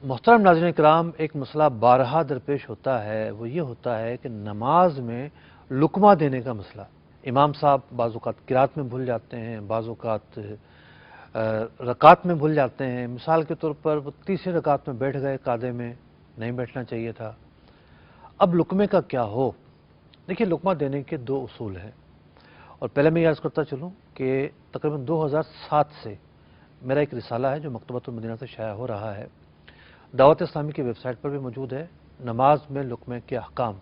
محترم ناظرین کرام، ایک مسئلہ بارہا درپیش ہوتا ہے، وہ یہ ہوتا ہے کہ نماز میں لقمہ دینے کا مسئلہ۔ امام صاحب بعض اوقات قرات میں بھول جاتے ہیں، بعض اوقات رکعت میں بھول جاتے ہیں۔ مثال کے طور پر وہ تیسری رکعت میں بیٹھ گئے، قعدے میں نہیں بیٹھنا چاہیے تھا۔ اب لقمے کا کیا ہو؟ دیکھیے، لقمہ دینے کے دو اصول ہیں، اور پہلے میں یہ عرض کرتا چلوں کہ تقریباً 2007 سے میرا ایک رسالہ ہے جو مکتبۃ المدینہ سے شائع ہو رہا ہے، دعوت اسلامی کی ویب سائٹ پر بھی موجود ہے، نماز میں لقمے کے احکام۔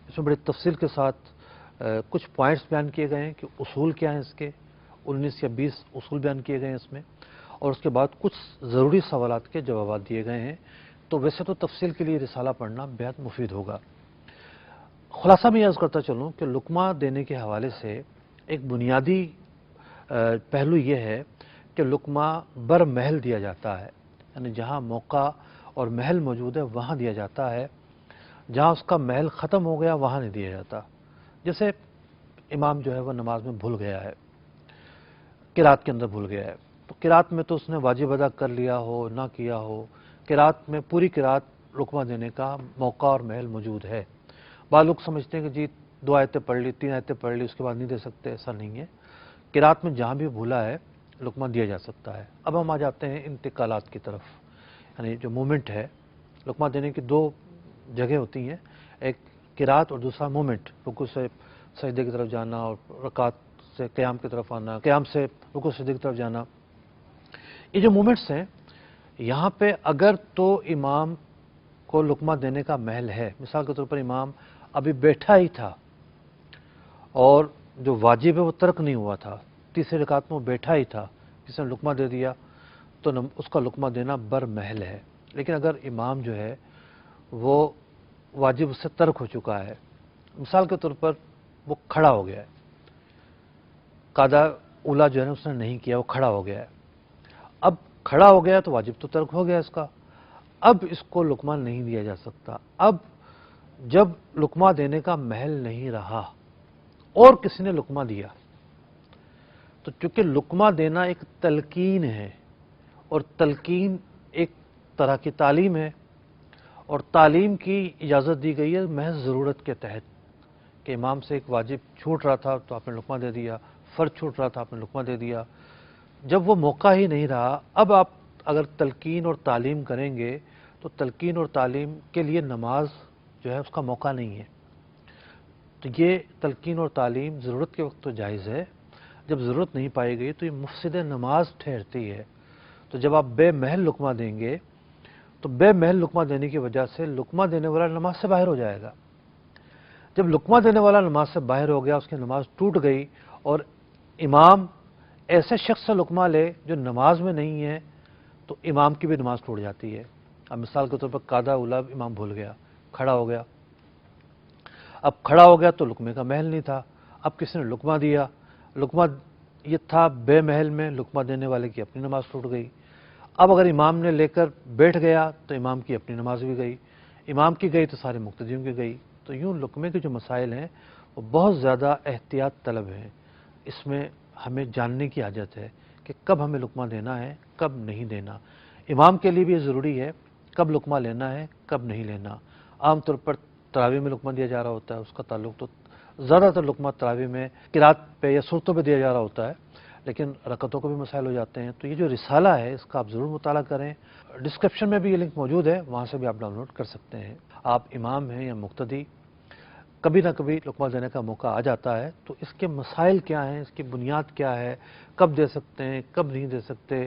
اس میں بڑی تفصیل کے ساتھ کچھ پوائنٹس بیان کیے گئے ہیں کہ اصول کیا ہیں اس کے، 19 یا 20 اصول بیان کیے گئے ہیں اس میں، اور اس کے بعد کچھ ضروری سوالات کے جوابات دیے گئے ہیں۔ تو ویسے تو تفصیل کے لیے رسالہ پڑھنا بہت مفید ہوگا۔ خلاصہ میں یہ عرض کرتا چلوں کہ لقمہ دینے کے حوالے سے ایک بنیادی پہلو یہ ہے کہ لقمہ بر محل دیا جاتا ہے، یعنی جہاں موقع اور محل موجود ہے وہاں دیا جاتا ہے، جہاں اس کا محل ختم ہو گیا وہاں نہیں دیا جاتا۔ جیسے امام جو ہے وہ نماز میں بھول گیا ہے، قرات کے اندر بھول گیا ہے، تو قرات میں تو اس نے واجب ادا کر لیا ہو نہ کیا ہو، قرات میں پوری قرات لقمہ دینے کا موقع اور محل موجود ہے۔ بعض لوگ سمجھتے ہیں کہ جی 2 آیتیں پڑھ لی، 3 آیتیں پڑھ لی، اس کے بعد نہیں دے سکتے، ایسا نہیں ہے۔ قرات میں جہاں بھی بھولا ہے لقمہ دیا جا سکتا ہے۔ اب ہم آ جاتے ہیں انتقالات کی طرف، یعنی جو مومنٹ ہے۔ لقمہ دینے کی 2 جگہ ہوتی ہیں، ایک قرات اور دوسرا مومنٹ، رکوع سے سجدے کی طرف جانا اور رکعت سے قیام کی طرف آنا، قیام سے رکوع سجدے کی طرف جانا۔ یہ جو مومنٹس ہیں، یہاں پہ اگر تو امام کو لقمہ دینے کا محل ہے، مثال کے طور پر امام ابھی بیٹھا ہی تھا اور جو واجب ہے وہ ترک نہیں ہوا تھا، تیسری رکعت میں وہ بیٹھا ہی تھا، کسی نے لقمہ دے دیا تو اس کا لقمہ دینا بر محل ہے۔ لیکن اگر امام جو ہے وہ واجب اس سے ترک ہو چکا ہے، مثال کے طور پر وہ کھڑا ہو گیا ہے، قاعدہ اولا جو ہے نا اس نے نہیں کیا، وہ کھڑا ہو گیا ہے۔ اب کھڑا ہو گیا تو واجب تو ترک ہو گیا اس کا، اب اس کو لقمہ نہیں دیا جا سکتا۔ اب جب لقمہ دینے کا محل نہیں رہا اور کسی نے لقمہ دیا، تو چونکہ لقمہ دینا ایک تلقین ہے، اور تلقین ایک طرح کی تعلیم ہے، اور تعلیم کی اجازت دی گئی ہے محض ضرورت کے تحت، کہ امام سے ایک واجب چھوٹ رہا تھا تو آپ نے لقمہ دے دیا، فرض چھوٹ رہا تھا آپ نے لقمہ دے دیا۔ جب وہ موقع ہی نہیں رہا، اب آپ اگر تلقین اور تعلیم کریں گے تو تلقین اور تعلیم کے لیے نماز جو ہے اس کا موقع نہیں ہے۔ تو یہ تلقین اور تعلیم ضرورت کے وقت تو جائز ہے، جب ضرورت نہیں پائی گئی تو یہ مفسد نماز ٹھہرتی ہے۔ تو جب آپ بے محل لقمہ دیں گے تو بے محل لقمہ دینے کی وجہ سے لقمہ دینے والا نماز سے باہر ہو جائے گا۔ جب لقمہ دینے والا نماز سے باہر ہو گیا، اس کی نماز ٹوٹ گئی، اور امام ایسے شخص سے لقمہ لے جو نماز میں نہیں ہے، تو امام کی بھی نماز ٹوٹ جاتی ہے۔ اب مثال کے طور پر قاعدہ اولا امام بھول گیا، کھڑا ہو گیا، اب کھڑا ہو گیا تو لقمے کا محل نہیں تھا، اب کسی نے لقمہ دیا، لقمہ یہ تھا بے محل میں، لقمہ دینے والے کی اپنی نماز ٹوٹ گئی۔ اب اگر امام نے لے کر بیٹھ گیا تو امام کی اپنی نماز بھی گئی، امام کی گئی تو سارے مقتدیوں کی گئی۔ تو یوں لقمے کے جو مسائل ہیں وہ بہت زیادہ احتیاط طلب ہیں، اس میں ہمیں جاننے کی حاجت ہے کہ کب ہمیں لقمہ دینا ہے، کب نہیں دینا۔ امام کے لیے بھی یہ ضروری ہے کب لقمہ لینا ہے، کب نہیں لینا۔ عام طور پر تراویح میں لقمہ دیا جا رہا ہوتا ہے، اس کا تعلق تو زیادہ تر لقمہ تراویح میں قرات پہ یا سورتوں پہ دیا جا رہا ہوتا ہے، لیکن رکعتوں کو بھی مسائل ہو جاتے ہیں۔ تو یہ جو رسالہ ہے اس کا آپ ضرور مطالعہ کریں، ڈسکرپشن میں بھی یہ لنک موجود ہے، وہاں سے بھی آپ ڈاؤن لوڈ کر سکتے ہیں۔ آپ امام ہیں یا مقتدی، کبھی نہ کبھی لقمہ دینے کا موقع آ جاتا ہے، تو اس کے مسائل کیا ہیں، اس کی بنیاد کیا ہے، کب دے سکتے ہیں، کب نہیں دے سکتے،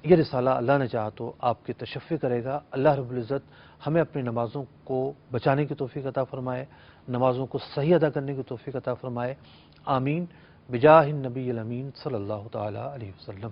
یہ رسالہ اللہ نے چاہا تو آپ کی تشفی کرے گا۔ اللہ رب العزت ہمیں اپنی نمازوں کو بچانے کی توفیق عطا فرمائے، نمازوں کو صحیح ادا کرنے کی توفیق عطا فرمائے، آمین، بجاہ النبی الامین صلی اللہ تعالی علیہ وسلم۔